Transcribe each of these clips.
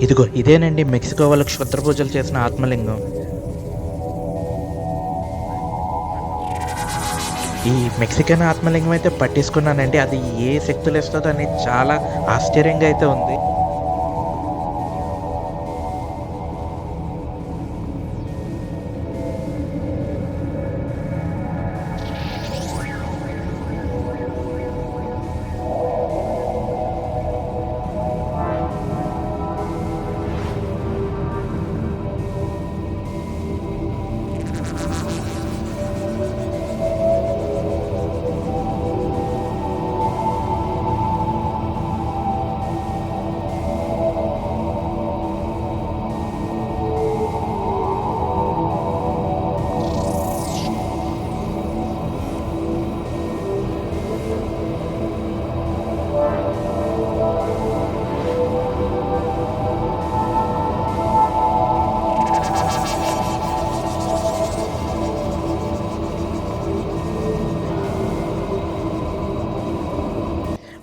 ఇదిగో ఇదేనండి మెక్సికో వాళ్ళు క్షుద్ర పూజలు చేసిన ఆత్మలింగం. ఈ మెక్సికన్ ఆత్మలింగం అయితే పట్టేసుకున్నానండి. అది ఏ శక్తులు ఇస్తుందో అని చాలా ఆశ్చర్యంగా అయితే ఉంది.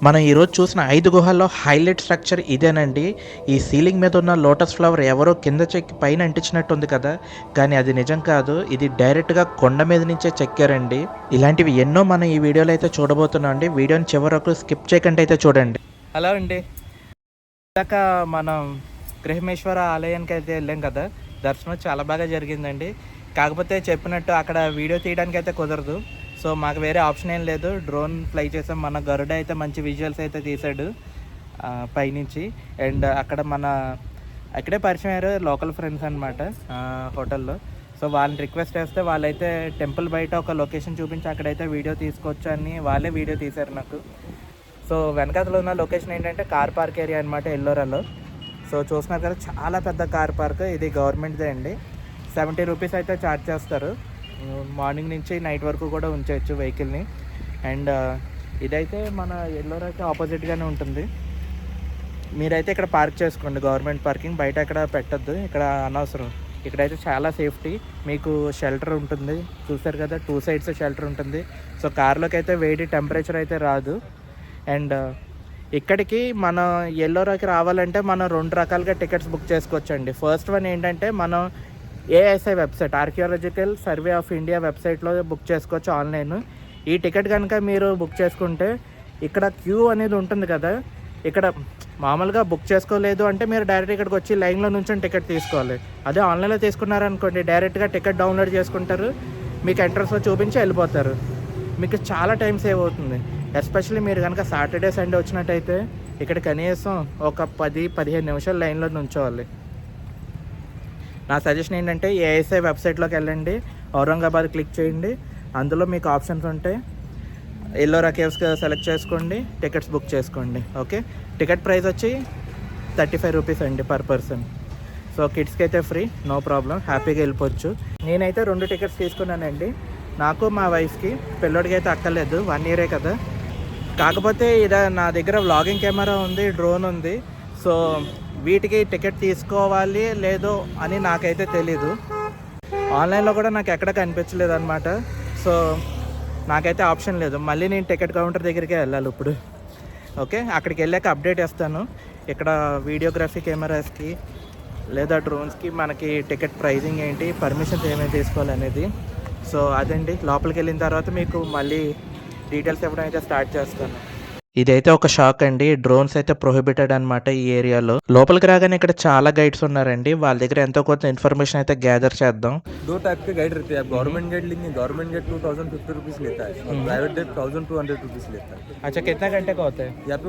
మనం ఈరోజు చూసిన 5 గుహల్లో హైలైట్ స్ట్రక్చర్ ఇదేనండి. ఈ సీలింగ్ మీద ఉన్న లోటస్ ఫ్లవర్ ఎవరో కింద చెక్కి పైన అంటించినట్టుంది కదా, కానీ అది నిజం కాదు. ఇది డైరెక్ట్గా కొండ మీద నుంచే చెక్కారండి. ఇలాంటివి ఎన్నో మనం ఈ వీడియోలో అయితే చూడబోతున్నాం అండి. వీడియోని చివరకు స్కిప్ చేయకుండా అయితే చూడండి. హలో అండి, ఇందాక మనం గృహమేశ్వర ఆలయానికి అయితే వెళ్ళాం కదా, దర్శనం చాలా బాగా జరిగిందండి. కాకపోతే చెప్పినట్టు అక్కడ వీడియో తీయడానికి అయితే కుదరదు. సో మాకు వేరే ఆప్షన్ ఏం లేదు, డ్రోన్ ఫ్లై చేసాం. మన గరుడ అయితే మంచి విజువల్స్ అయితే తీసాడు పైనుంచి. అండ్ అక్కడ అక్కడే పరిచయం అయ్యారు లోకల్ ఫ్రెండ్స్ అనమాట హోటల్లో. సో వాళ్ళని రిక్వెస్ట్ చేస్తే వాళ్ళైతే టెంపుల్ బయట ఒక లొకేషన్ చూపించి అక్కడైతే వీడియో తీసుకోవచ్చు అని వాళ్ళే వీడియో తీశారు నాకు. సో వెనకాతలో ఉన్న లొకేషన్ ఏంటంటే కార్ పార్క్ ఏరియా అనమాట, ఎల్లోరాలో. సో చూస్తున్నారు కదా, చాలా పెద్ద కార్ పార్క్. ఇది గవర్నమెంట్దే అండి. 70 రూపీస్ అయితే ఛార్జ్ చేస్తారు. మార్నింగ్ నుంచి నైట్ వరకు కూడా ఉంచవచ్చు వెహికల్ని. అండ్ ఇదైతే మన ఎల్లోరాకి ఆపోజిట్గానే ఉంటుంది. మీరైతే ఇక్కడ పార్క్ చేసుకోండి, గవర్నమెంట్ పార్కింగ్. బయట ఎక్కడ పెట్టద్దు, ఇక్కడ అనవసరం. ఇక్కడైతే చాలా సేఫ్టీ, మీకు షెల్టర్ ఉంటుంది. చూసారు కదా, 2 సైడ్స్ షెల్టర్ ఉంటుంది. సో కార్లోకి అయితే వేడి టెంపరేచర్ అయితే రాదు. అండ్ ఇక్కడికి మన ఎల్లోరాకి రావాలంటే మనం 2 రకాలుగా టికెట్స్ బుక్ చేసుకోవచ్చండి. ఫస్ట్ వన్ ఏంటంటే మనం ASI website, archaeological survey of India వెబ్సైట్లో బుక్ చేసుకోవచ్చు ఆన్లైన్. ఈ టికెట్ కనుక మీరు బుక్ చేసుకుంటే ఇక్కడ క్యూ అనేది ఉంటుంది కదా, ఇక్కడ మామూలుగా బుక్ చేసుకోలేదు అంటే మీరు డైరెక్ట్ ఇక్కడికి వచ్చి లైన్లో నుంచి టికెట్ తీసుకోవాలి. అదే ఆన్లైన్లో తీసుకున్నారనుకోండి, డైరెక్ట్గా టికెట్ డౌన్లోడ్ చేసుకుంటారు, మీకు ఎంట్రన్స్లో చూపించి వెళ్ళిపోతారు. మీకు చాలా టైం సేవ్ అవుతుంది. ఎస్పెషల్లీ మీరు కనుక సాటర్డే సండే వచ్చినట్టయితే ఇక్కడ కనీసం ఒక 10-15 నిమిషాలు లైన్లో నుంచోవాలి. నా సజెషన్ ఏంటంటే ఏఎస్ఐ వెబ్సైట్లోకి వెళ్ళండి, ఔరంగాబాద్ క్లిక్ చేయండి. అందులో మీకు ఆప్షన్స్ ఉంటాయి. ఎల్లోరా కేవ్స్ సెలెక్ట్ చేసుకోండి, టికెట్స్ బుక్ చేసుకోండి. ఓకే, టికెట్ ప్రైస్ వచ్చి 35 రూపీస్ అండి పర్ పర్సన్. సో కిడ్స్కి అయితే ఫ్రీ, నో ప్రాబ్లం, హ్యాపీగా వెళ్ళిపోవచ్చు. నేనైతే 2 టికెట్స్ తీసుకున్నానండి, నాకు మా వైఫ్కి. పిల్లోడికి అయితే అక్కర్లేదు, 1 ఇయరే కదా. కాకపోతే నా దగ్గర వ్లాగింగ్ కెమెరా ఉంది, డ్రోన్ ఉంది. సో వీటికి టికెట్ తీసుకోవాలి లేదో అని నాకైతే తెలీదు. ఆన్లైన్లో కూడా నాకు ఎక్కడ కనిపించలేదు అనమాట. సో నాకైతే ఆప్షన్ లేదు, మళ్ళీ నేను టికెట్ కౌంటర్ దగ్గరికే వెళ్ళాలి ఇప్పుడు. ఓకే, అక్కడికి వెళ్ళాక అప్డేట్ ఇస్తాను. ఇక్కడ వీడియోగ్రఫీ కెమెరాస్కి లేదా డ్రోన్స్కి మనకి టికెట్ ప్రైజింగ్ ఏంటి, పర్మిషన్స్ ఏమేమి తీసుకోవాలి అనేది. సో అదండి, లోపలికి వెళ్ళిన తర్వాత మీకు మళ్ళీ డీటెయిల్స్ ఇవ్వడం అయితే స్టార్ట్ చేస్తాను. ఇదైతే ఒక షాక్ అండి, డ్రోన్స్ అయితే ప్రొహిబిటెడ్ అనమాట ఈ ఏరియాలో. లోపలికి రాగానే ఇక్కడ చాలా గైడ్స్ ఉన్నారండి, వాళ్ళ దగ్గర ఎంతో కొంత ఇన్ఫర్మేషన్ అయితే గ్యాదర్ చేద్దాం. 2 टाइप के गाइड रहते हैं। आप गवर्नमेंट गाइड लेंगे, गवर्नमेंट गाइड 2050 रुपीज लेता है और प्राइवेट गाइड 1200 रुपीज लेता है। अच्छा, कितना घंटे का होता है? यहाँ पे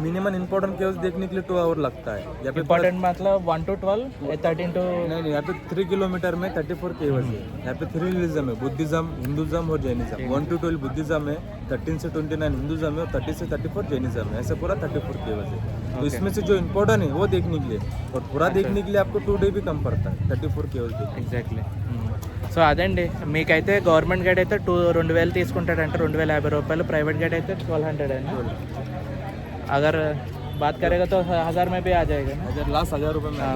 मिनिमम इंपॉर्टेंट केव्स देखने के लिए 2 आवर लगता है। यहाँ पे इम्पोर्टेंट मतलब 1 to 12, 13 to नहीं, यहाँ पे 3 किलोमीटर में 34 केव्स है। यहाँ पे 3 रिलीजन है, बुद्धिज्म, हिंदुज्म और जैनिज्म। 1 to 12 बुद्धिज्म है, 13 से 29 हिंदुज्म है और 30 से 34 जैनिज्म है। ऐसे पूरा 34 केव्स है। तो इसमें से जो इम्पोर्टेंट है वो देखने के लिए, और पूरा देखने के लिए आपको 2 डे भी कम पड़ता है, 34 केव्स देखने। ఎగ్జాక్ట్లీ. సో అదండి, మీకైతే గవర్నమెంట్ గైడ్ అయితే 2000 తీసుకుంటాడంటే 2050 రూపాయలు, ప్రైవేట్ గైడ్ అయితే 1200 है। अगर बात करेगा तो 1000 में भी आ जाएगा ना, लास्ट 1000 रुपये में।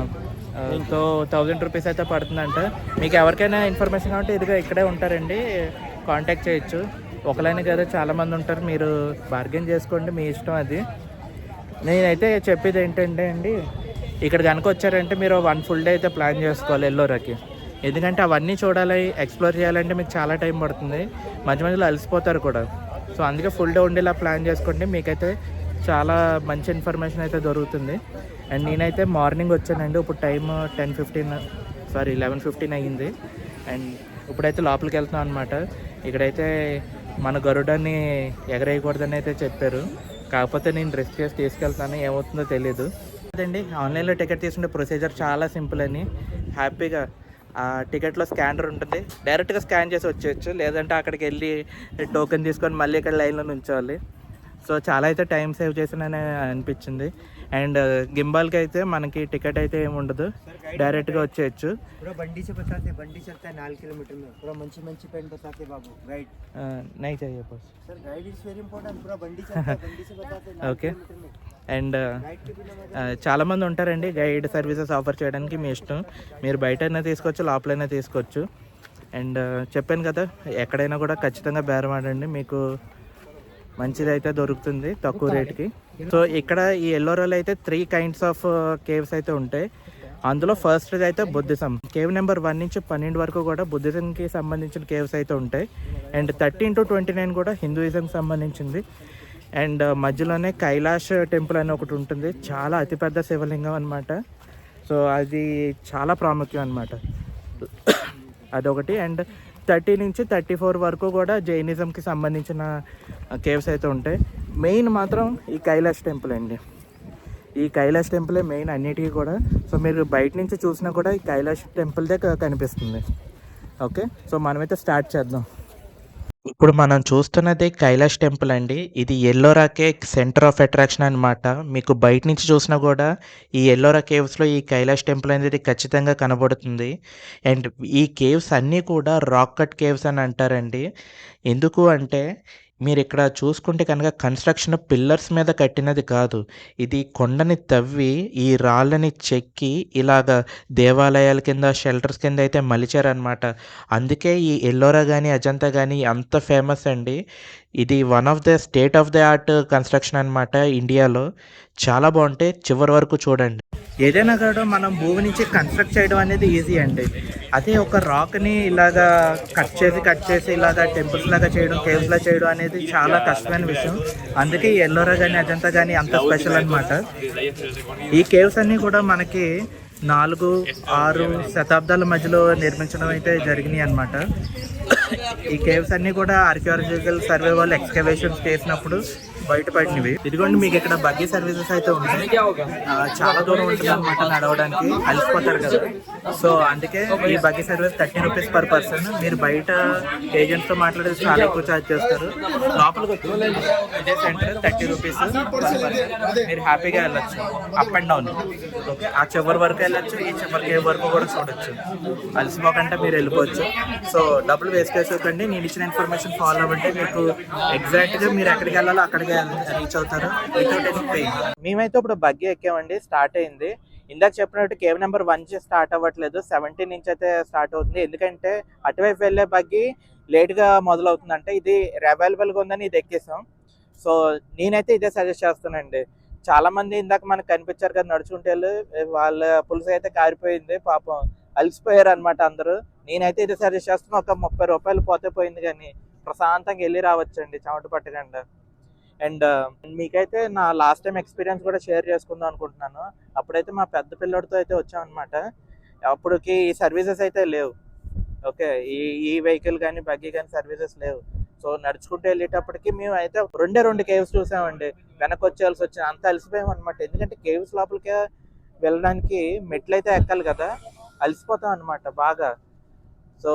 సో 1000 రూపీస్ అయితే పడుతుందంట. మీకు ఎవరికైనా ఇన్ఫర్మేషన్ కావాలంటే ఇదిగా ఇక్కడే ఉంటారండి, కాంటాక్ట్ చేయొచ్చు. ఒకలైనా కదా, చాలామంది ఉంటారు, మీరు బార్గెన్ చేసుకోండి, మీ ఇష్టం అది. నేనైతే చెప్పేది ఏంటంటే అండి, ఇక్కడ కనుక వచ్చారంటే మీరు 1 ఫుల్ డే అయితే ప్లాన్ చేసుకోవాలి ఎల్లోరాకి. ఎందుకంటే అవన్నీ చూడాలి, ఎక్స్ప్లోర్ చేయాలంటే మీకు చాలా టైం పడుతుంది, మధ్య మధ్యలో అలసిపోతారు కూడా. సో అందుకే ఫుల్ డే ఉండేలా ప్లాన్ చేసుకోండి, మీకైతే చాలా మంచి ఇన్ఫర్మేషన్ అయితే దొరుకుతుంది. అండ్ నేనైతే మార్నింగ్ వచ్చానండి, ఇప్పుడు టైం 11:15 అయ్యింది. అండ్ ఇప్పుడైతే లోపలికి వెళ్తున్నాం అనమాట. ఇక్కడైతే మన గరుడాన్ని ఎగరేయకూడదని అయితే చెప్పారు, కాకపోతే నేను రిస్క్ చేసి తీసుకెళ్తాను, ఏమవుతుందో తెలీదు. అదండి, ఆన్లైన్లో టికెట్ తీసుకుంటే ప్రొసీజర్ చాలా సింపుల్ అని. హ్యాపీగా ఆ టికెట్లో స్కానర్ ఉంటుంది, డైరెక్ట్గా స్కాన్ చేసి వచ్చేయచ్చు. లేదంటే అక్కడికి వెళ్ళి టోకెన్ తీసుకొని మళ్ళీ ఇక్కడ లైన్లో నుంచోవాలి. సో చాలా అయితే టైం సేవ్ చేసానని అనిపించింది. అండ్ గింబాల్కి అయితే మనకి టికెట్ అయితే ఏమి ఉండదు, డైరెక్ట్గా వచ్చేయచ్చు. बंडी से बताते, बंडी चलता है 4 किलोमीटर में, पूरा मंची मंची पेंट बताते बाबू गाइड नहीं चाहिए बस. Sir guide is very important, पूरा बंडी चलता है, बंडी से बताते 4 ఓకే. किलोमीटर में అండ్ गाइड के बिना मजा చాలామంది ఉంటారండి గైడ్ సర్వీసెస్ ఆఫర్ చేయడానికి, మీ ఇష్టం, మీరు బయట అయినా తీసుకోవచ్చు, లోపలైనా తీసుకోవచ్చు. అండ్ చెప్పాను కదా, ఎక్కడైనా కూడా ఖచ్చితంగా బేరం ఆడండి, మీకు మంచిది అయితే దొరుకుతుంది తక్కువ రేట్కి. సో ఇక్కడ ఈ ఎల్లోరాలో అయితే 3 kinds ఆఫ్ కేవ్స్ అయితే ఉంటాయి. అందులో ఫస్ట్ అయితే బుద్ధిజం కేవ్ నెంబర్ 1 నుంచి 12 వరకు కూడా బుద్ధిజంకి సంబంధించిన కేవ్స్ అయితే ఉంటాయి. అండ్ 13 to 29 కూడా హిందూయిజంకి సంబంధించింది. అండ్ మధ్యలోనే కైలాష్ టెంపుల్ అని ఒకటి ఉంటుంది, చాలా అతిపెద్ద శివలింగం అనమాట. సో అది చాలా ప్రాముఖ్యం అనమాట, అదొకటి. అండ్ 30 నుంచి 34 వరకు కూడా జైనిజంకి సంబంధించిన కేవ్స్ అయితే ఉంటాయి. మెయిన్ మాత్రం ఈ కైలాష్ టెంపుల్ అండి, ఈ కైలాష్ టెంపులే మెయిన్ అన్నిటికీ కూడా. సో మీరు బయట నుంచి చూసినా కూడా ఈ కైలాష్ టెంపుల్దే కనిపిస్తుంది. ఓకే, సో మనమైతే స్టార్ట్ చేద్దాం. ఇప్పుడు మనం చూస్తున్నది కైలాష్ టెంపుల్ అండి. ఇది ఎల్లోరాకే సెంటర్ ఆఫ్ అట్రాక్షన్ అనమాట. మీకు బయట నుంచి చూసినా కూడా ఈ ఎల్లోరా కేవ్స్లో ఈ కైలాష్ టెంపుల్ అనేది ఖచ్చితంగా కనబడుతుంది. అండ్ ఈ కేవ్స్ అన్నీ కూడా రాక్ కట్ కేవ్స్ అని అంటారండి. ఎందుకు అంటే మీరు ఇక్కడ చూసుకుంటే కనుక కన్స్ట్రక్షన్ పిల్లర్స్ మీద కట్టినది కాదు, ఇది కొండని తవ్వి ఈ రాళ్ళని చెక్కి ఇలాగ దేవాలయాల కింద షెల్టర్స్ కింద అయితే మలిచారనమాట. అందుకే ఈ ఎల్లోరా కానీ అజంతా కానీ అంత ఫేమస్ అండి. ఇది one of the state of the art construction అనమాట ఇండియాలో. చాలా బాగుంటాయి, చివరి వరకు చూడండి. ఏదైనా కూడా మనం భూమి నుంచి కన్స్ట్రక్ట్ చేయడం అనేది ఈజీ అండి. అదే ఒక రాక్ని ఇలాగా కట్ చేసి ఇలాగా టెంపుల్స్ లాగా చేయడం, కేవ్స్ లాగా చేయడం అనేది చాలా కష్టమైన విషయం. అందుకే ఈ ఎల్లోరా కానీ అజంతా కానీ అంత స్పెషల్ అనమాట. ఈ కేవ్స్ అన్నీ కూడా మనకి 4-6 శతాబ్దాల మధ్యలో నిర్మించడం అయితే జరిగినాయి అనమాట. ఈ కేవ్స్ అన్నీ కూడా ఆర్కియాలజికల్ సర్వే వాళ్ళు ఎక్స్కవేషన్స్ చేసినప్పుడు బయటపడినవి. ఇదిగోండి, మీకు ఇక్కడ బగ్గీ సర్వీసెస్ అయితే ఉంటాయి. చాలా దూరం ఉంటుంది అనమాట నడవడానికి, అలసిపోతారు కదా. సో అందుకే ఈ buggy service 30 rupees per person. మీరు బయట ఏజెంట్స్తో మాట్లాడితే చాలా ఎక్కువ ఛార్జ్ చేస్తారు. లోపలికి వచ్చి ఇదే సెంటర్ 30 రూపీస్ పర్ పర్సన్. మీరు హ్యాపీగా వెళ్ళొచ్చు అప్ అండ్ డౌన్. ఓకే, ఆ చివరి వరకు వెళ్ళొచ్చు, ఈ చివరి కేవ్ వరకు కూడా చూడొచ్చు. అలసిపోకంటే మీరు వెళ్ళిపోవచ్చు. సో డబ్బులు వేస్ట్ చేసుకోకండి, నేను ఇచ్చిన ఇన్ఫర్మేషన్ ఫాలో అవ్వండి, మీకు ఎగ్జాక్ట్గా మీరు ఎక్కడికి వెళ్ళాలో అక్కడికి రీచ్ అవుతారు. మేమైతే ఇప్పుడు బగ్గీ ఎక్కామండి, స్టార్ట్ అయింది. ఇందాక చెప్పినట్టు కేవ్ నెంబర్ 1 నుంచి స్టార్ట్ అవ్వట్లేదు, 17 నుంచి అయితే స్టార్ట్ అవుతుంది. ఎందుకంటే అటువైపు వెళ్ళే బగ్గీ లేట్గా మొదలవుతుందంటే ఇది అవైలబుల్గా ఉందని ఇది ఎక్కేసాం. సో నేనైతే ఇదే సజెస్ట్ చేస్తానండి. చాలా మంది ఇందాక మనకు కనిపించారు కదా నడుచుకుంటే, వాళ్ళ పులుసు అయితే కారిపోయింది, పాపం అలసిపోయారు అనమాట అందరూ. నేనైతే ఇదే సజెస్ట్ చేస్తున్నాను, ఒక 30 రూపాయలు పోతే పోయింది కానీ ప్రశాంతంగా వెళ్ళి రావచ్చండి చెమట పట్టకుండా. అండ్ మీకైతే నా లాస్ట్ టైం ఎక్స్పీరియన్స్ కూడా షేర్ చేసుకుందాం అనుకుంటున్నాను. అప్పుడైతే మా పెద్ద పిల్లడితో అయితే వచ్చామన్నమాట. అప్పటికి ఈ సర్వీసెస్ అయితే లేవు. ఓకే, ఈ వెహికల్ కానీ బగ్గీ కానీ సర్వీసెస్ లేవు. సో నడుచుకుంటూ వెళ్ళేటప్పటికి మేము అయితే 2 కేవ్స్ చూసామండి. వెనక్కి వచ్చేయాల్సి వచ్చింది, అంత అలసిపోయాం అనమాట. ఎందుకంటే కేవ్స్ లోపలికి వెళ్ళడానికి మెట్లు అయితే ఎక్కాలి కదా, అలసిపోతాం అనమాట బాగా. సో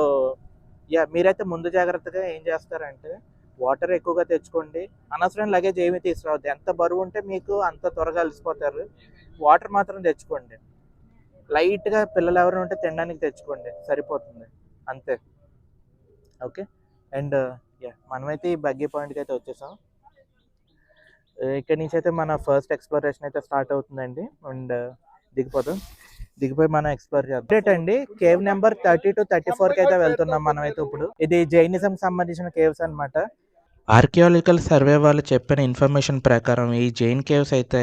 మీరైతే ముందు జాగ్రత్తగా ఏం చేస్తారంటే వాటర్ ఎక్కువగా తెచ్చుకోండి. అనవసరం లగేజ్ ఏమీ తీసుకురావద్దు. ఎంత బరువు ఉంటే మీకు అంత త్వరగా అలసిపోతారు. వాటర్ మాత్రం తెచ్చుకోండి. లైట్గా పిల్లలు ఎవరైనా ఉంటే తినడానికి తెచ్చుకోండి, సరిపోతుంది అంతే. ఓకే, అండ్ మనమైతే ఈ బగ్గీ పాయింట్కి అయితే వచ్చేసాం. ఇక్కడి నుంచి అయితే మన ఫస్ట్ ఎక్స్ప్లోరేషన్ అయితే స్టార్ట్ అవుతుందండి. అండ్ దిగిపోయి మనం ఎక్స్ప్లోర్ చేద్దాం అండి. కేవ్ నెంబర్ 30 to 34 అయితే వెళ్తున్నాం మనం అయితే ఇప్పుడు. ఇది జైనిజం సంబంధించిన కేవ్స్ అనమాట. ఆర్కియాలజికల్ సర్వే వాళ్ళు చెప్పిన ఇన్ఫర్మేషన్ ప్రకారం ఈ జైన్ కేవ్స్ అయితే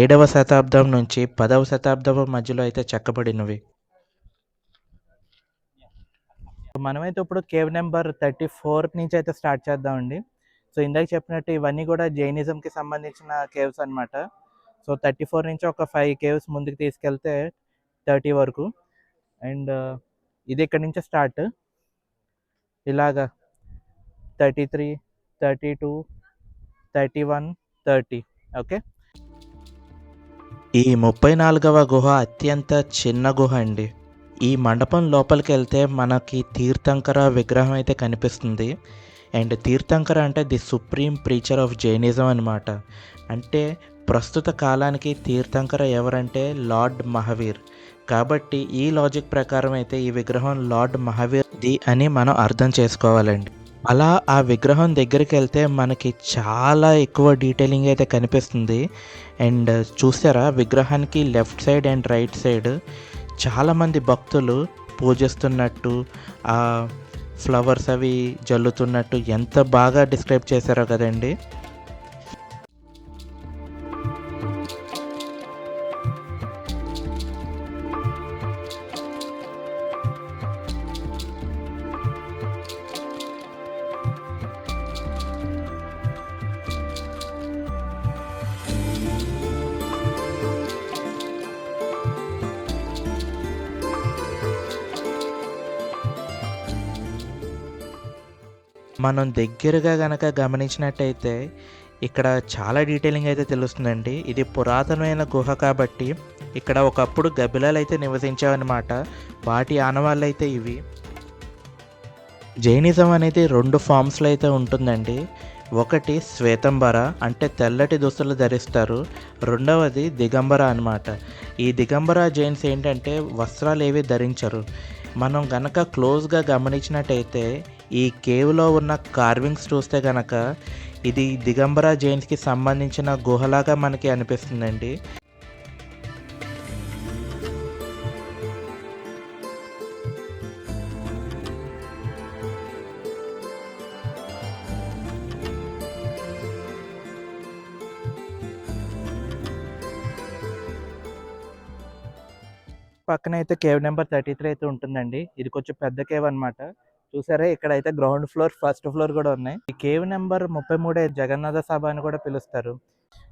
7వ శతాబ్దం నుంచి 10వ శతాబ్దం మధ్యలో అయితే చెక్కబడినవి. మనమైతే ఇప్పుడు కేవ్ నెంబర్ 34 నుంచి అయితే స్టార్ట్ చేద్దామండి. సో ఇందాక చెప్పినట్టు ఇవన్నీ కూడా జైనిజంకి సంబంధించిన కేవ్స్ అన్నమాట. సో 34 నుంచి ఒక 5 కేవ్స్ ముందుకు తీసుకెళ్తే 30 వరకు. అండ్ ఇది ఇక్కడ నుంచి స్టార్ట్ ఇలాగా 33, 32, 31, 30. ఓకే. ఈ 34వ గుహ అత్యంత చిన్న గుహ అండి. ఈ మండపం లోపలికి వెళ్తే మనకి తీర్థంకర విగ్రహం అయితే కనిపిస్తుంది. అండ్ తీర్థంకర అంటే the supreme preacher of Jainism అనమాట. అంటే ప్రస్తుత కాలానికి తీర్థంకర ఎవరంటే లార్డ్ మహావీర్. కాబట్టి ఈ లాజిక్ ప్రకారం అయితే ఈ విగ్రహం లార్డ్ మహావీర్ది అని మనం అర్థం చేసుకోవాలండి. అలా ఆ విగ్రహం దగ్గరికి వెళ్తే మనకి చాలా ఎక్కువ డీటెయిలింగ్ అయితే కనిపిస్తుంది. అండ్ చూసారా విగ్రహానికి left side and right side చాలామంది భక్తులు పూజిస్తున్నట్టు, ఆ ఫ్లవర్స్ అవి జల్లుతున్నట్టు ఎంత బాగా డిస్క్రైబ్ చేశారో కదండి. మనం దగ్గరగా గనక గమనించినట్టయితే ఇక్కడ చాలా డీటెయిలింగ్ అయితే తెలుస్తుందండి. ఇది పురాతనమైన గుహ కాబట్టి ఇక్కడ ఒకప్పుడు గబ్బిలాలు అయితే నివసించావన్నమాట. వాటి ఆనవాళ్ళు అయితే ఇవి. జైనిజం అనేది 2 ఫామ్స్లో అయితే ఉంటుందండి. ఒకటి శ్వేతంబర అంటే తెల్లటి దుస్తులు ధరిస్తారు. రెండవది దిగంబర అనమాట. ఈ దిగంబర జైన్స్ ఏంటంటే వస్త్రాలు ఏవి ధరించరు. మనం గనక క్లోజ్గా గమనించినట్టయితే ఈ కేవ్లో ఉన్న కార్వింగ్స్ చూస్తే గనక ఇది దిగంబర జైన్స్కి సంబంధించిన గుహలాగా మనకి అనిపిస్తుందండి. పక్కన అయితే కేవ్ నెంబర్ 33 అయితే ఉంటుందండి. ఇది కొంచెం పెద్ద కేవ్ అనమాట. చూసారా ఇక్కడైతే గ్రౌండ్ ఫ్లోర్, ఫస్ట్ ఫ్లోర్ కూడా ఉన్నాయి. ఈ కేవ్ నెంబర్ 33 జగన్నాథ సభ అని కూడా పిలుస్తారు.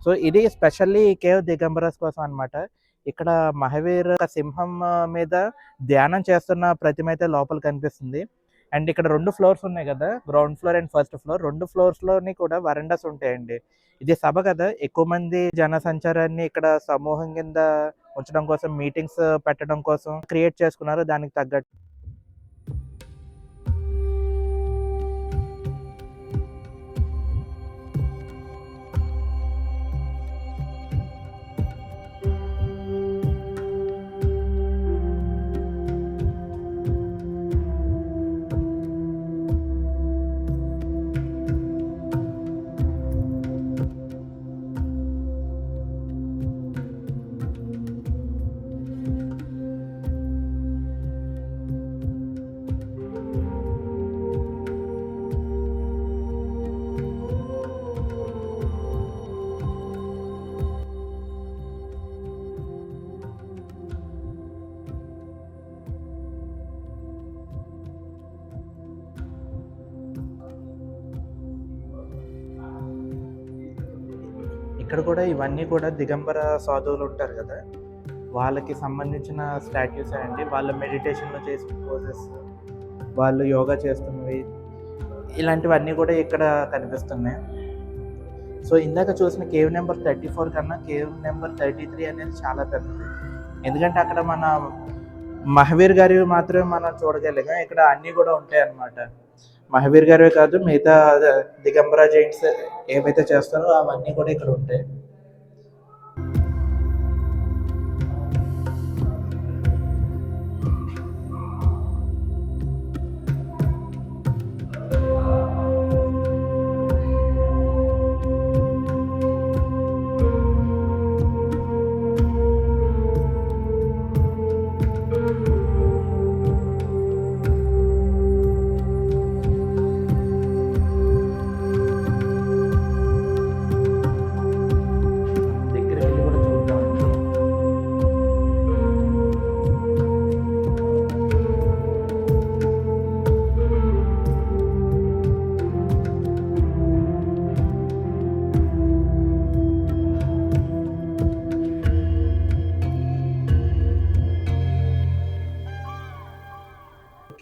సో ఇది స్పెషల్లీ ఈ కేవ్ దిగంబరస్ కోసం అనమాట. ఇక్కడ మహావీర్ ఒక సింహం మీద ధ్యానం చేస్తున్న ప్రతిమ అయితే లోపల కనిపిస్తుంది. అండ్ ఇక్కడ 2 ఫ్లోర్స్ ఉన్నాయి కదా, ground floor and first floor. 2 ఫ్లోర్స్లోని కూడా వరండాస్ ఉంటాయండి. ఇది సభ కదా, ఎక్కువ మంది జన సంచారాన్ని ఇక్కడ సమూహం కింద ఉంచడం కోసం, మీటింగ్స్ పెట్టడం కోసం క్రియేట్ చేసుకున్నారు దానికి తగ్గట్టు. ఇక్కడ కూడా ఇవన్నీ కూడా దిగంబర సాధువులు ఉంటారు కదా, వాళ్ళకి సంబంధించిన స్టాట్యూస్ అండి. వాళ్ళు మెడిటేషన్లో చేసిన పోజెస్, వాళ్ళు యోగా చేస్తున్నవి, ఇలాంటివన్నీ కూడా ఇక్కడ కనిపిస్తున్నాయి. సో ఇందాక చూసిన కేవ్ నెంబర్ 34 కన్నా కేవ్ నెంబర్ 33 అనేది చాలా పెద్దది. ఎందుకంటే అక్కడ మన మహావీర్ గారి మాత్రమే మనం చూడగలిగాం. ఇక్కడ అన్నీ కూడా ఉంటాయి అన్నమాట. మహావీర్ గారే కాదు, మిగతా దిగంబర జైంట్స్ ఏవైతే చేస్తారో అవన్నీ కూడా ఇక్కడ ఉంటాయి.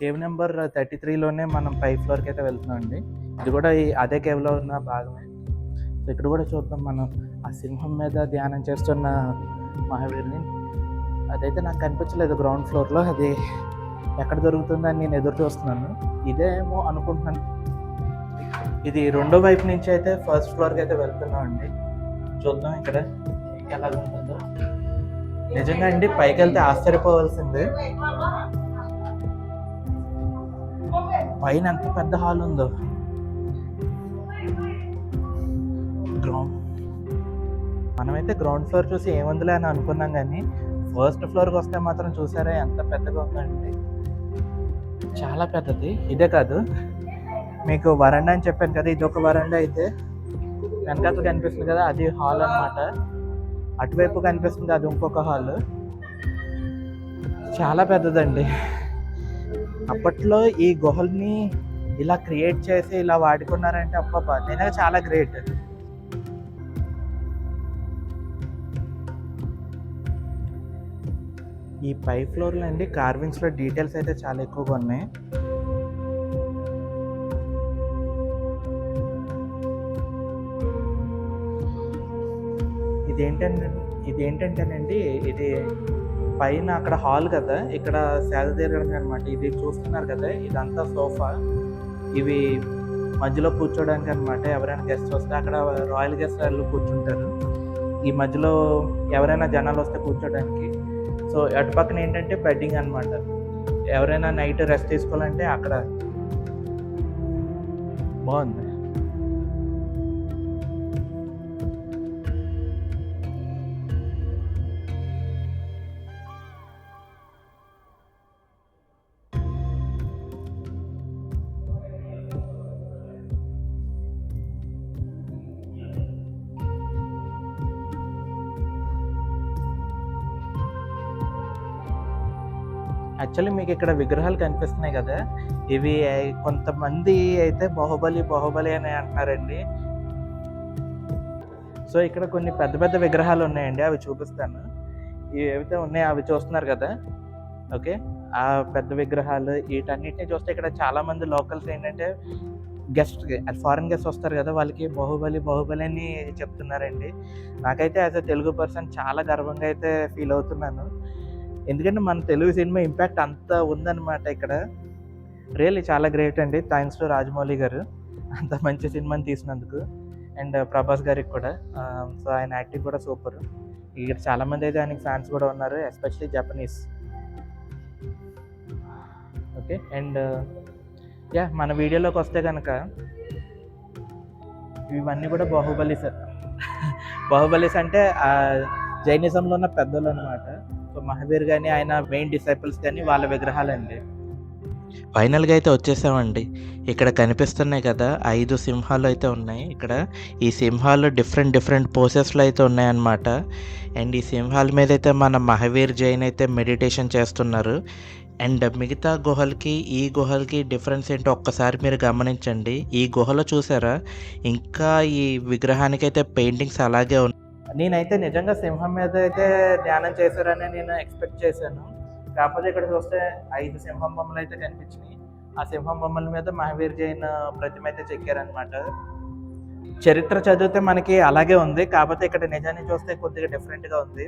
కేవ్ నెంబర్ 33లోనే మనం పై ఫ్లోర్కి అయితే వెళ్తున్నాం అండి. ఇది కూడా అదే కేవ్లో ఉన్న భాగమే. సో ఇక్కడ కూడా చూద్దాం మనం ఆ సింహం మీద ధ్యానం చేస్తున్న మహావీర్ని. అదైతే నాకు కనిపించలేదు గ్రౌండ్ ఫ్లోర్లో, అది ఎక్కడ దొరుకుతుందని నేను ఎదురు చూస్తున్నాను. ఇదేమో అనుకుంటున్నాను. ఇది రెండో వైపు నుంచి అయితే ఫస్ట్ ఫ్లోర్కి అయితే వెళ్తున్నాం అండి. చూద్దాం ఇక్కడ ఎలా ఉంటుందో. నిజంగా అండి పైకి వెళ్తే ఆశ్చర్యపోవాల్సిందే. పైన ఎంత పెద్ద హాల్ ఉందో. మనమైతే గ్రౌండ్ ఫ్లోర్ చూసి ఏముందిలే అని అనుకున్నాం, కానీ ఫస్ట్ ఫ్లోర్కి వస్తే మాత్రం చూసారా ఎంత పెద్దగా ఉందండి. చాలా పెద్దది. ఇదే కాదు, మీకు వరండా అని చెప్పాను కదా, ఇది ఒక వరండా అయితే వెనకాల కనిపిస్తుంది కదా, అది హాల్ అన్నమాట. అటువైపు కనిపిస్తుంది, అది ఇంకొక హాల్. చాలా పెద్దదండి. అప్పట్లో ఈ గుహల్ని ఇలా క్రియేట్ చేసి ఇలా వాడుకున్నారంటే అబ్బబ్బా నిజంగా చాలా గ్రేట్. ఈ పై ఫ్లోర్లో అండి కార్వింగ్స్లో డీటెయిల్స్ అయితే చాలా ఎక్కువగా ఉన్నాయి. ఇదేంటంటేనండి ఇది పైన అక్కడ హాల్ కదా, ఇక్కడ సేదతీరడం అనమాట. ఇది చూస్తున్నారు కదా, ఇదంతా సోఫా. ఇవి మధ్యలో కూర్చోడానికి అనమాట. ఎవరైనా గెస్ట్ వస్తే అక్కడ రాయల్ గెస్ట్ వాళ్ళు కూర్చుంటారు. ఈ మధ్యలో ఎవరైనా జనాలు వస్తే కూర్చోడానికి. సో అటు పక్కన ఏంటంటే బెడ్డింగ్ అనమాట. ఎవరైనా నైట్ రెస్ట్ తీసుకోవాలంటే అక్కడ. బాగుంది. యాక్చువల్లీ మీకు ఇక్కడ విగ్రహాలు కనిపిస్తున్నాయి కదా, ఇవి కొంతమంది అయితే బాహుబలి అని అంటున్నారండి. సో ఇక్కడ కొన్ని పెద్ద పెద్ద విగ్రహాలు ఉన్నాయండి, అవి చూపిస్తాను. ఇవి ఏవైతే ఉన్నాయో అవి చూస్తున్నారు కదా, ఓకే. ఆ పెద్ద విగ్రహాలు వీటన్నిటిని చూస్తే ఇక్కడ చాలామంది లోకల్స్ ఏంటంటే ఫారెన్ గెస్ట్ వస్తారు కదా, వాళ్ళకి బాహుబలి అని చెప్తున్నారండి. నాకైతే యాజ్ ఎ తెలుగు పర్సన్ చాలా గర్వంగా అయితే ఫీల్ అవుతున్నాను. ఎందుకంటే మన తెలుగు సినిమా ఇంపాక్ట్ అంత ఉందన్నమాట ఇక్కడ. రియల్లీ చాలా గ్రేట్ అండి. థ్యాంక్స్ టు రాజమౌళి గారు అంత మంచి సినిమాని తీసినందుకు. అండ్ ప్రభాస్ గారికి కూడా. సో ఆయన యాక్టింగ్ కూడా సూపర్. ఇక్కడ చాలామంది అయితే ఆయనకి ఫ్యాన్స్ కూడా ఉన్నారు, ఎస్పెషలీ జపనీస్. ఓకే. అండ్ మన వీడియోలోకి వస్తే కనుక ఇవన్నీ కూడా బాహుబలిస్ అంటే జైనిజంలో ఉన్న పెద్దలు అనమాట. సో మహావీర్ కానీ ఆయన మెయిన్ డిసైపుల్స్ కానీ వాళ్ళ విగ్రహాలండి. ఫైనల్గా అయితే వచ్చేసామండి. ఇక్కడ కనిపిస్తున్నాయి కదా 5 సింహాలు అయితే ఉన్నాయి. ఇక్కడ ఈ సింహాలు డిఫరెంట్ పోసెస్లో అయితే ఉన్నాయన్నమాట. అండ్ ఈ సింహాల మీద అయితే మన మహావీర్ జైన్ అయితే మెడిటేషన్ చేస్తున్నారు. అండ్ మిగతా గుహలకి ఈ గుహలకి డిఫరెన్స్ ఏంటో ఒక్కసారి మీరు గమనించండి. ఈ గుహలో చూసారా ఇంకా ఈ విగ్రహానికి అయితే పెయింటింగ్స్ అలాగే ఉన్నాయి. నేనైతే నిజంగా సింహం మీద అయితే ధ్యానం చేశారని నేను ఎక్స్పెక్ట్ చేశాను. కాకపోతే ఇక్కడ చూస్తే 5 సింహం బొమ్మలు అయితే కనిపించినాయి. ఆ సింహం బొమ్మల మీద మహావీర్ జైన్ ప్రతిమ అయితే చెక్కారనమాట. చరిత్ర చదివితే మనకి అలాగే ఉంది, కాకపోతే ఇక్కడ నిజాన్ని చూస్తే కొద్దిగా డిఫరెంట్గా ఉంది.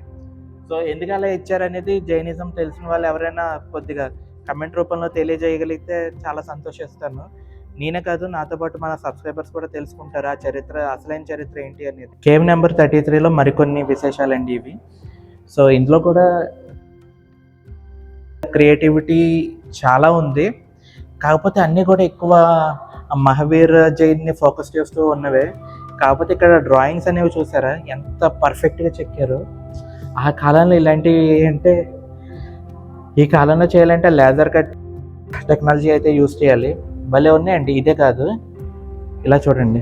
సో ఎందుకు అలా ఇచ్చారనేది జైనిజం తెలిసిన వాళ్ళు ఎవరైనా కొద్దిగా కమెంట్ రూపంలో తెలియజేయగలిగితే చాలా సంతోషిస్తాను. నేనే కాదు, నాతో పాటు మన సబ్స్క్రైబర్స్ కూడా తెలుసుకుంటారు ఆ చరిత్ర, అసలైన చరిత్ర ఏంటి అనేది. కేవ్ నెంబర్ 33లో మరికొన్ని విశేషాలండి ఇవి. సో ఇందులో కూడా క్రియేటివిటీ చాలా ఉంది, కాకపోతే అన్నీ కూడా ఎక్కువ మహావీర్ జైన్ని ఫోకస్ చేస్తూ ఉన్నవే. కాకపోతే ఇక్కడ డ్రాయింగ్స్ అనేవి చూసారా ఎంత పర్ఫెక్ట్గా చెక్కారు. ఆ కాలంలో ఇలాంటివి అంటే ఈ కాలంలో చేయాలంటే లేజర్ కట్ టెక్నాలజీ అయితే యూజ్ చేయాలి. భలే ఉన్నాయండి. ఇదే కాదు, ఇలా చూడండి.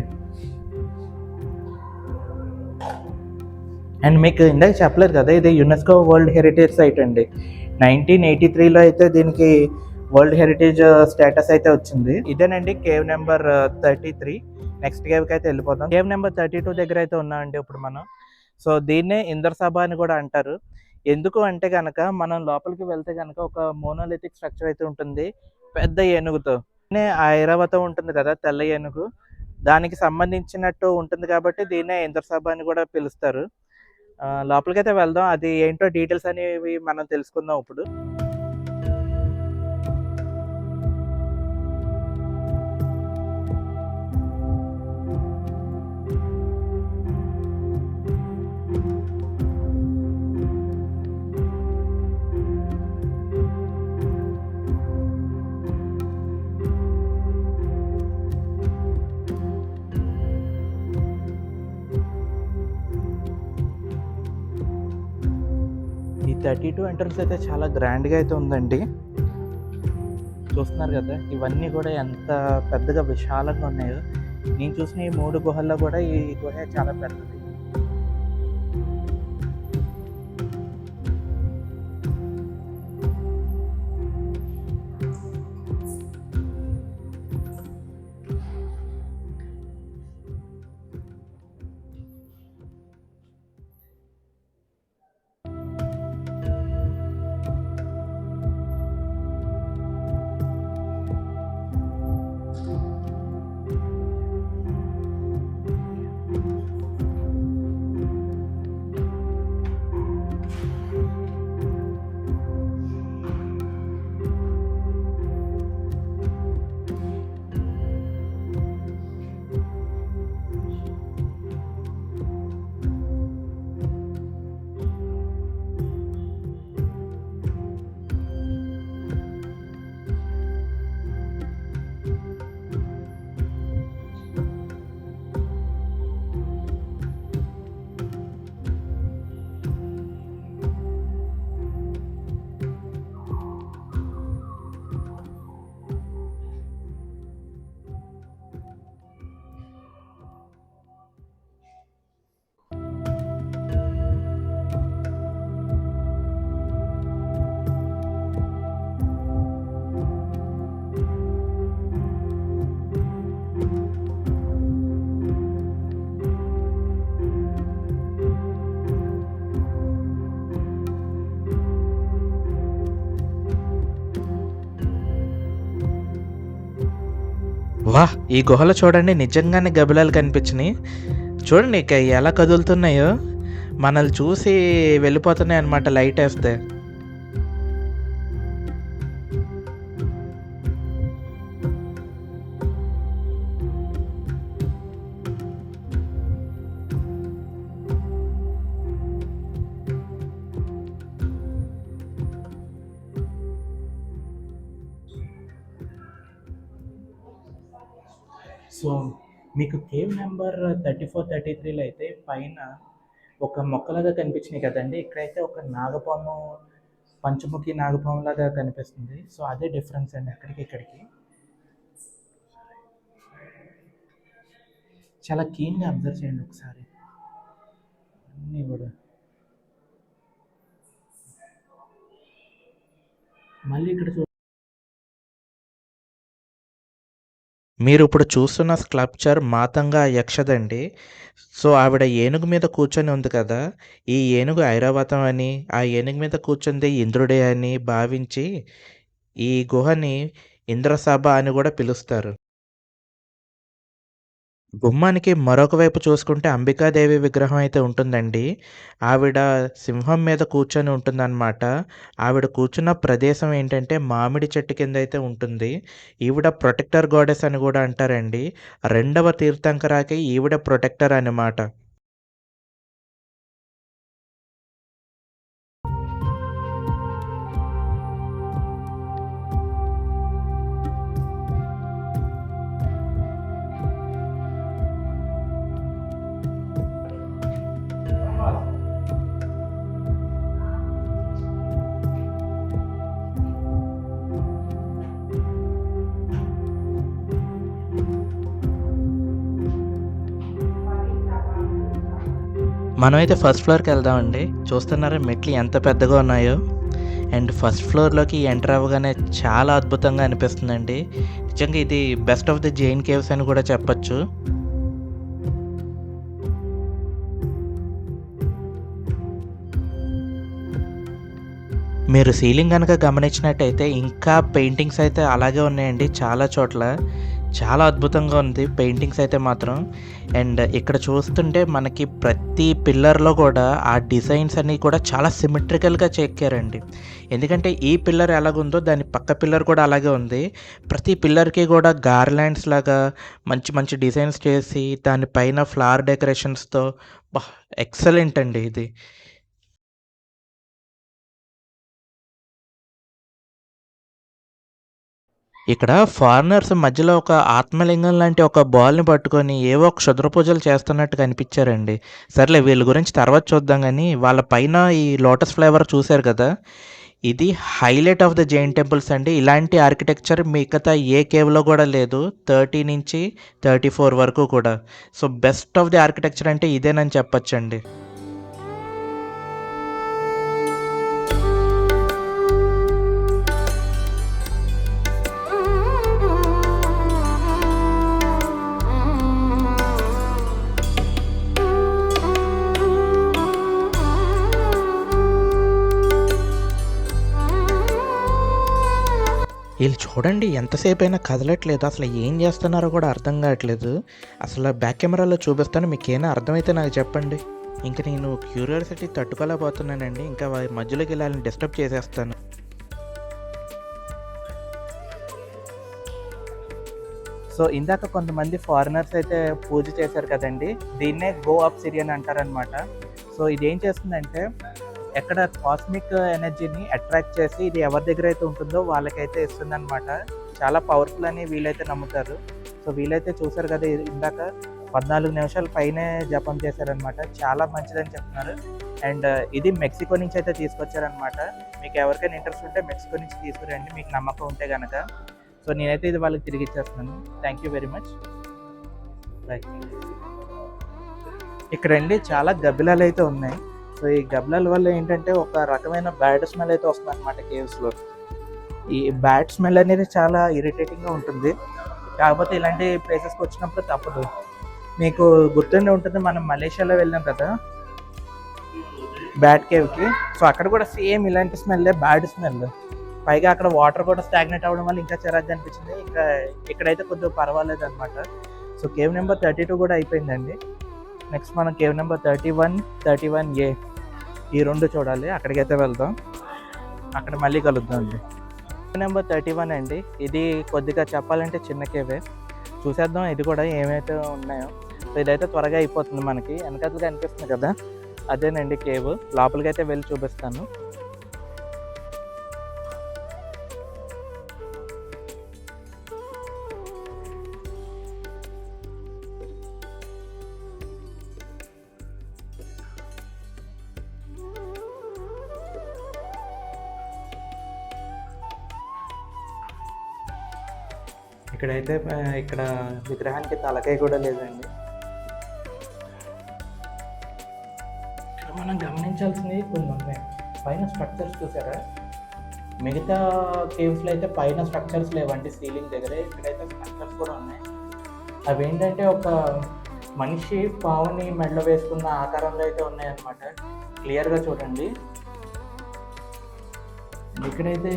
అండ్ మీకు ఇందాక చెప్పలేదు కదా, ఇది యునెస్కో వరల్డ్ హెరిటేజ్ సైట్ అండి. 1983లో అయితే దీనికి వరల్డ్ హెరిటేజ్ స్టేటస్ అయితే వచ్చింది. ఇదేనండి కేవ్ నెంబర్ 33. నెక్స్ట్ కేవ్కి అయితే వెళ్ళిపోతాం. కేవ్ నెంబర్ 32 దగ్గర అయితే ఉన్నామండి ఇప్పుడు మనం. సో దీన్నే ఇందర్ సభ అని కూడా అంటారు. ఎందుకు అంటే కనుక మనం లోపలికి వెళ్తే కనుక ఒక మోనోలిథిక్ స్ట్రక్చర్ అయితే ఉంటుంది. పెద్ద ఏనుగుతో. ఆ ఐరావతం ఉంటుంది కదా! తెల్ల ఏనుగు. దానికి సంబంధించినట్టు ఉంటుంది కాబట్టి దీన్నే ఇంద్రసభ అని కూడా పిలుస్తారు. లోపలికైతే వెళ్దాం. అది ఏంటో డీటెయిల్స్ అనేవి మనం తెలుసుకుందాం ఇప్పుడు. ఈ 32 ఎంట్రన్స్ అయితే చాలా గ్రాండ్‌గా అయితే ఉందండి. చూస్తున్నారు కదా! ఇవన్నీ కూడా ఎంత పెద్దగా విశాలంగా ఉన్నాయో. నేను చూసిన ఈ 3 గుహల్లో కూడా ఈ గుహే చాలా పెద్దది. వాహ్! ఈ గుహలో చూడండి నిజంగానే గబ్బిలాలు కనిపించినాయి. చూడండి ఇక ఎలా కదులుతున్నాయో. మనల్ని చూసి వెళ్ళిపోతున్నాయి అన్నమాట లైటేస్తే. సో, మీకు కేవ్ నెంబర్ 34, 33లో అయితే పైన ఒక మొక్కలాగా కనిపించినాయి కదండీ! ఇక్కడైతే ఒక నాగపాము, పంచముఖి నాగపాములాగా కనిపిస్తుంది. సో, అదే డిఫరెన్స్ అండి అక్కడికి, ఇక్కడికి. చాలా కీన్‌గా అబ్జర్వ్ చేయండి ఒకసారి. అన్నీ కూడా. మళ్ళీ ఇక్కడ మీరిప్పుడు చూస్తున్న స్కల్ప్చర్ మాతంగా యక్షదండి. సో, ఆవిడ ఏనుగు మీద కూర్చొని ఉంది కదా! ఈ ఏనుగు ఐరావతం అని, ఆ ఏనుగు మీద కూర్చుంది ఇంద్రుడే అని భావించి, ఈ గుహని ఇంద్రసభ అని గూడా పిలుస్తారు. గుమ్మానికి మరొక వైపు చూసుకుంటే అంబికాదేవి విగ్రహం అయితే ఉంటుందండి. ఆవిడ సింహం మీద కూర్చొని ఉంటుందనమాట. ఆవిడ కూర్చున్న ప్రదేశం ఏంటంటే మామిడి చెట్టు కిందయితే ఉంటుంది. ఈవిడ ప్రొటెక్టర్ గాడెస్ అని గూడా అంటారండి. రెండవ తీర్థంకరాకి ఈవిడ ప్రొటెక్టర్ అనమాట. మనమైతే ఫస్ట్ ఫ్లోర్‌కి వెళ్దామండి. చూస్తున్నారా మెట్లు ఎంత పెద్దగా ఉన్నాయో. అండ్ ఫస్ట్ ఫ్లోర్‌లోకి ఎంటర్ అవ్వగానే చాలా అద్భుతంగా అనిపిస్తుందండి. నిజంగా ఇది best of the Jain caves అని కూడా చెప్పొచ్చు. మీరు సీలింగ్ కనుక గమనించినట్టయితే ఇంకా పెయింటింగ్స్ అయితే అలాగే ఉన్నాయండి చాలా చోట్ల. చాలా అద్భుతంగా ఉంది పెయింటింగ్స్ అయితే మాత్రం. అండ్ ఇక్కడ చూస్తుంటే మనకి ప్రతి పిల్లర్‌లో కూడా ఆ డిజైన్స్ అన్నీ కూడా చాలా సిమెట్రికల్‌గా చెక్కారండి. ఎందుకంటే ఈ పిల్లర్ ఎలాగుందో దాని పక్క పిల్లర్ కూడా అలాగే ఉంది. ప్రతి పిల్లర్‌కి కూడా గార్లాండ్స్ లాగా మంచి మంచి డిజైన్స్ చేసి దాని పైన ఫ్లవర్ డెకరేషన్స్‌తో అబ్బా! ఎక్సలెంట్ అండి ఇది. ఇక్కడ ఫారినర్స్ మధ్యలో ఒక ఆత్మలింగం లాంటి ఒక బాల్‌ని పట్టుకొని ఏవో ఒక క్షుద్ర పూజలు చేస్తున్నట్టు కనిపిచ్చారండి. సర్లే వీళ్ళ గురించి తర్వాత చూద్దాం గానీ, వాళ్ళ పైన ఈ లోటస్ ఫ్లవర్ చూసారు కదా! ఇది highlight of the Jain temples అండి. ఇలాంటి ఆర్కిటెక్చర్ మిగతా ఏ కేవ్‌లో గూడా లేదు. 30-34 వరకు కూడా. So, best of the architecture అంటే ఇదేనని చెప్పొచ్చండి. ఈళ్ళు చూడండి ఎంతసేపయినా కదలట్లేదు. అసలు ఏం జేస్తున్నారో గూడా అర్థం గాట్లేదు. అసల బ్యాక్ కెమెరాలో చూపిస్తాను. మీకేమైనా అర్థమైతే నాకు చెప్పండి. ఇంక నేను క్యూరియాసిటీ తట్టుకోలేకపోతున్నానండి. ఇంకా మధ్యలోకి ఈళ్ళని డిస్టర్బ్ చేసేస్తాను. సో, ఇందాక కొంతమంది ఫారినర్స్ అయితే పూజ చేశారు కదండీ! దీన్నే గో అబ్సిడియన్ అంటారనమాట. సో, ఇదేం చేస్తుందంటే ఎక్కడ కాస్మిక్ ఎనర్జీని అట్రాక్ట్ చేసి ఇది ఎవరి దగ్గర అయితే ఉంటుందో వాళ్ళకైతే ఇస్తుందనమాట. చాలా పవర్ఫుల్ అని వీళ్ళైతే నమ్ముతారు. సో, వీళ్ళైతే చూసారు కదా ఇందాక 14 నిమిషాల పైనే జపం చేశారనమాట. చాలా మంచిదని చెప్తున్నారు. అండ్ ఇది మెక్సికో నుంచి అయితే తీసుకొచ్చారనమాట. మీకు ఎవరికైనా ఇంట్రెస్ట్ ఉంటే మెక్సికో నుంచి తీసుకురండి మీకు నమ్మకం ఉంటే గనక. సో, నేనైతే ఇది వాళ్ళకి తిరిగి ఇచ్చేస్తున్నాను. Thank you very much. Bye. ఇక్కడండి చాలా గబ్బిలాలు అయితే ఉన్నాయి. సో, ఈ గబ్బిలాల వల్ల ఏంటంటే ఒక రకమైన బ్యాడ్ స్మెల్ అయితే వస్తుందన్నమాట కేవ్స్‌లో. ఈ బ్యాడ్ స్మెల్ అనేది చాలా ఇరిటేటింగ్‌గా ఉంటుంది. కాకపోతే ఇలాంటి ప్లేసెస్‌కి వచ్చినప్పుడు తప్పదు. మీకు గుర్తుండే ఉంటుంది మనం మలేషియాలో వెళ్ళాం కదా! బ్యాట్ కేవ్‌కి. సో, అక్కడ కూడా సేమ్ ఇలాంటి స్మెల్లే బ్యాడ్ స్మెల్. పైగా అక్కడ వాటర్ కూడా స్టాగ్నేట్ అవ్వడం వల్ల ఇంకా చిరాకుగా అనిపించింది. ఇంకా ఇక్కడైతే కొద్దిగా పర్వాలేదనమాట. సో, కేవ్ నెంబర్ 32 కూడా అయిపోయిందండి. నెక్స్ట్ మనం కేవ్ నెంబర్ 31, 31A ఈ 2 చూడాలి. అక్కడికైతే వెళ్దాం. అక్కడ మళ్ళీ కలుద్దాం అండి. కేవ్ నెంబర్ 31 అండి. ఇది కొద్దిగా చెప్పాలంటే చిన్న కేవే. చూసేద్దాం ఇది కూడా ఏమైతే ఉన్నాయో. సో, ఇదైతే త్వరగా అయిపోతుంది మనకి. వెనకాతల కనిపిస్తుంది కదా! అదేనండి కేవ్. లోపలికైతే వెళ్ళి చూపిస్తాను. ఇక్కడైతే ఇక్కడ విగ్రహానికి తలకాయ కూడా లేదండి. ఇక్కడ మనం గమనించాల్సినవి కొన్ని ఉన్నాయి. పైన స్ట్రక్చర్స్ చూసారా? మిగతా కేవ్స్‌లో అయితే పైన స్ట్రక్చర్స్ లేవండి సీలింగ్ దగ్గరే. ఇక్కడైతే స్ట్రక్చర్స్ కూడా ఉన్నాయి. అవేంటంటే ఒక మనిషి పావుని మెడలో వేసుకున్న ఆకారంలో అయితే ఉన్నాయన్నమాట. క్లియర్‌గా చూడండి. ఇక్కడైతే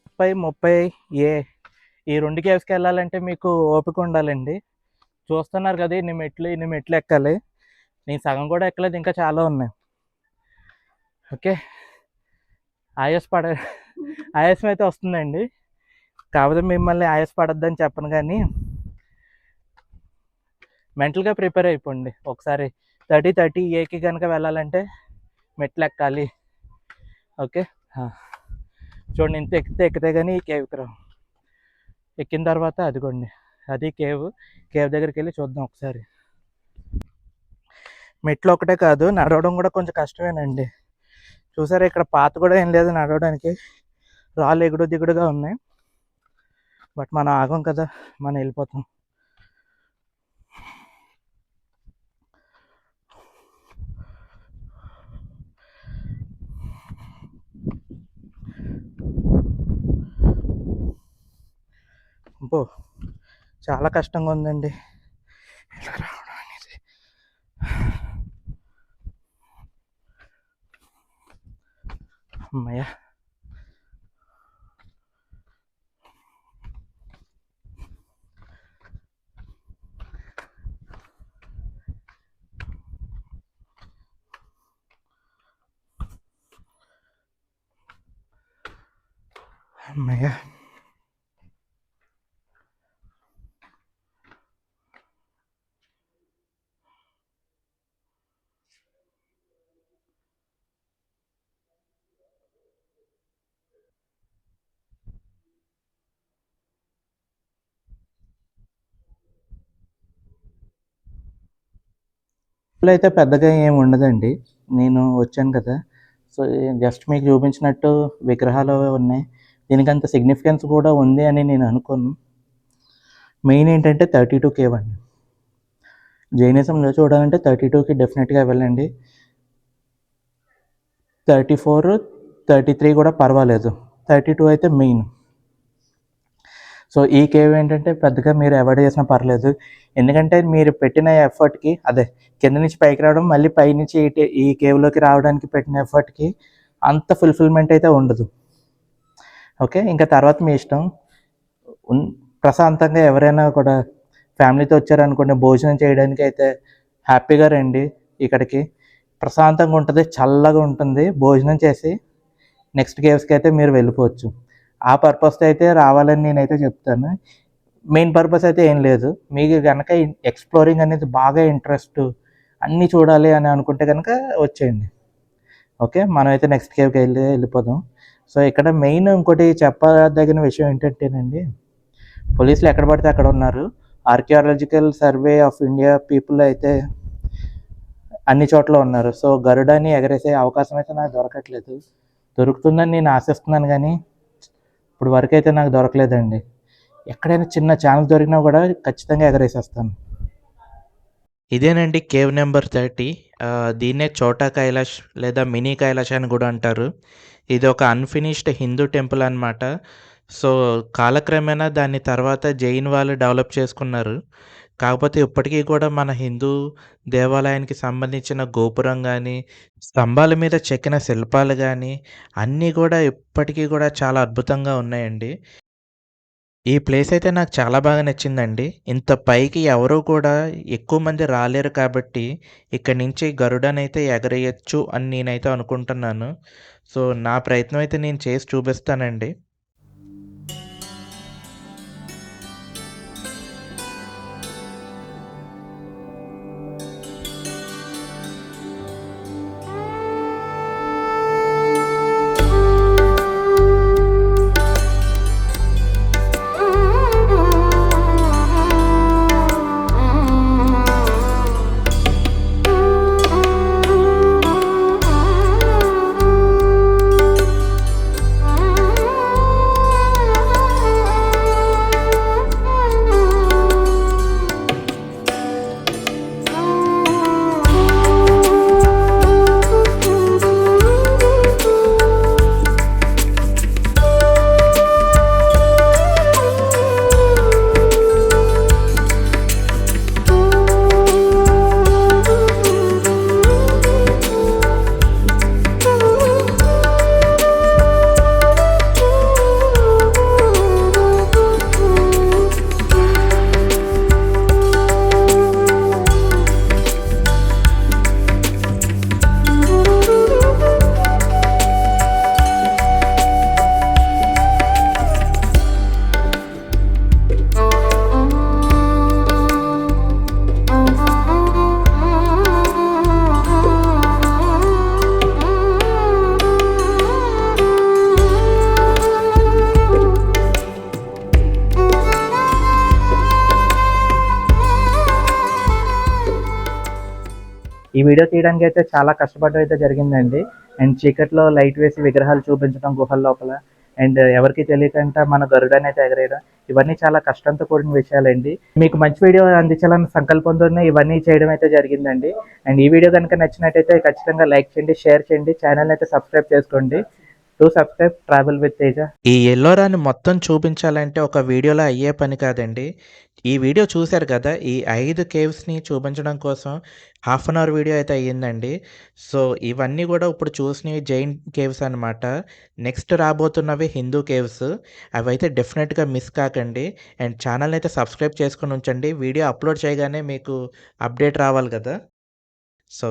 ముప్పై 30A ఈ 2 కేవ్స్‌కి వెళ్ళాలంటే మీకు ఓపిక ఉండాలండి. చూస్తున్నారు కదా ఇన్ని మెట్లు ఎక్కాలి. నేను సగం కూడా ఎక్కలేదు ఇంకా చాలా ఉన్నాయి. ఓకే. ఆయాస ఆయాసం అయితే వస్తుందండి. కాకపోతే మిమ్మల్ని ఆయాస పడొద్దని చెప్పను కానీ మెంటల్‌గా ప్రిపేర్ అయిపోండి. ఒకసారి 30-30Aకి కనుక వెళ్ళాలంటే మెట్లు ఎక్కాలి. ఓకే. చూడండి ఇంత ఎక్కితే కానీ ఈ కేవ్‌కి రాం. ఎక్కిన తర్వాత అదిగోండి అది కేవ్. కేవ్ దగ్గరికి వెళ్ళి చూద్దాం ఒకసారి. మెట్లు ఒకటే కాదు నడవడం కూడా కొంచెం కష్టమేనండి. చూసారా ఇక్కడ పాత కూడా ఏం లేదు నడవడానికి. రాళ్ళు ఎగుడు దిగుడుగా ఉన్నాయి. బట్ మనం ఆగం కదా, మనం వెళ్ళిపోతాం. అబ్బో చాలా కష్టంగా ఉందండి ఇలా రావడం అనేది. అమ్మయ్య. అమ్మయ్య. అయితే పెద్దగా ఏమి ఉండదండి. నేను వచ్చాను కదా! సో, జస్ట్ మీకు చూపించినట్టు విగ్రహాలు ఉన్నాయి. దీనికంత సిగ్నిఫికెన్స్ కూడా ఉంది అని నేను అనుకోను. మెయిన్ ఏంటంటే 32 కేవ్ అండి. జైనిజంలో చూడాలంటే 32కి డెఫినెట్‌గా వెళ్ళండి. 34, 33 కూడా పర్వాలేదు. 32 అయితే మెయిన్. సో, ఈ కేవ్ ఏంటంటే పెద్దగా మీరు అవాయిడ్ చేసినా పర్లేదు. ఎందుకంటే మీరు పెట్టిన ఎఫర్ట్‌కి అదే కింద నుంచి పైకి రావడం, మళ్ళీ పైనుంచి ఈ కేవ్‌లోకి రావడానికి పెట్టిన ఎఫర్ట్‌కి అంత ఫుల్‌ఫిల్‌మెంట్ అయితే ఉండదు. ఓకే. ఇంకా తర్వాత మీ ఇష్టం. ప్రశాంతంగా ఎవరైనా కూడా ఫ్యామిలీతో వచ్చారనుకోండి, భోజనం చేయడానికి అయితే హ్యాపీగా రండి ఇక్కడికి. ప్రశాంతంగా ఉంటుంది, చల్లగా ఉంటుంది. భోజనం చేసి నెక్స్ట్ కేవ్స్‌కి అయితే మీరు వెళ్ళిపోవచ్చు. ఆ పర్పస్‌తో అయితే రావాలని నేనైతే చెప్తాను. మెయిన్ పర్పస్ అయితే ఏం లేదు. మీకు గనక ఎక్స్‌ప్లోరింగ్ అనేది బాగా ఇంట్రెస్ట్, అన్నీ చూడాలి అని అనుకుంటే గనక వచ్చేయండి. ఓకే. మనమైతే నెక్స్ట్ కేవ్‌కి వెళ్ళిపోదాం. సో, ఇక్కడ మెయిన్ ఇంకోటి చెప్పదగిన విషయం ఏంటంటేనండి, పోలీసులు ఎక్కడ పడితే అక్కడ ఉన్నారు. Archaeological survey of India people అయితే అన్ని చోట్ల ఉన్నారు. సో, గరుడాని ఎగరేసే అవకాశం అయితే నాకు దొరకట్లేదు. దొరుకుతుందని నేను ఆశిస్తున్నాను కానీ, ఇప్పుడు వరకైతే నాకు దొరకలేదండి. ఎక్కడైనా చిన్న ఛాన్స్ దొరికినా కూడా ఖచ్చితంగా ఎగరేసేస్తాను. ఇదేనండి కేవ్ నెంబర్ 30. దీన్నే చోటా కైలాష్ లేదా మినీ కైలాష్ అని కూడా అంటారు. ఇది ఒక అన్‌ఫినిష్డ్ హిందూ టెంపుల్ అనమాట. సో, కాలక్రమేణా దాన్ని తర్వాత జైన్ వాళ్ళు డెవలప్ చేసుకున్నారు. కాకపోతే ఇప్పటికీ కూడా మన హిందూ దేవాలయానికి సంబంధించిన గోపురం గానీ, స్తంభాల మీద చెక్కిన శిల్పాలు గానీ, అన్నీ కూడా ఇప్పటికీ కూడా చాలా అద్భుతంగా ఉన్నాయండి. ఈ ప్లేస్ అయితే నాకు చాలా బాగా నచ్చిందండి. ఇంత పైకి ఎవరు కూడా ఎక్కువ మంది రాలేరు కాబట్టి, ఇక్కడి నుంచి గరుడనైతే ఎగరేయొచ్చు అని నేనైతే అనుకుంటున్నాను. సో, నా ప్రయత్నం అయితే నేను చేసి చూపిస్తానండి. ఈ వీడియో తీయడానికి అయితే చాలా కష్టపడడం అయితే జరిగిందండి. అండ్ చీకట్లో లైట్ వేసి విగ్రహాలు చూపించడం గుహల లోపల, అండ్ ఎవరికి తెలియకుండా మన గరుడని అయితే ఎగరేయడం, ఇవన్నీ చాలా కష్టంతో కూడిన విషయాలండి. మీకు మంచి వీడియో అందించాలన్న సంకల్పంతోనే ఇవన్నీ చేయడం అయితే జరిగిందండి. అండ్ ఈ వీడియో కనుక నచ్చినట్టయితే ఖచ్చితంగా లైక్ చేయండి, షేర్ చేయండి, ఛానల్ అయితే సబ్స్క్రైబ్ చేసుకోండి. Do subscribe Travel with Teja. ఈ ఎల్లోరాని మొత్తం చూపించాలంటే ఒక వీడియోలో అయ్యే పని కాదండి. ఈ వీడియో చూశారు కదా! ఈ 5 కేవ్స్‌ని చూపించడం కోసం హాఫ్ అన్ అవర్ వీడియో అయితే అయ్యిందండి. సో, ఇవన్నీ గూడా ఇప్పుడు చూసినవి జైన్ కేవ్స్ అనమాట. నెక్స్ట్ రాబోతున్నవి హిందూ కేవ్స్. అవైతే డెఫినెట్‌గా మిస్ కాకండి. అండ్ ఛానల్‌ని అయితే సబ్స్క్రైబ్ చేసుకొని ఉంచండి. వీడియో అప్‌లోడ్ చేయగానే మీకు అప్డేట్ రావాలి గదా! సో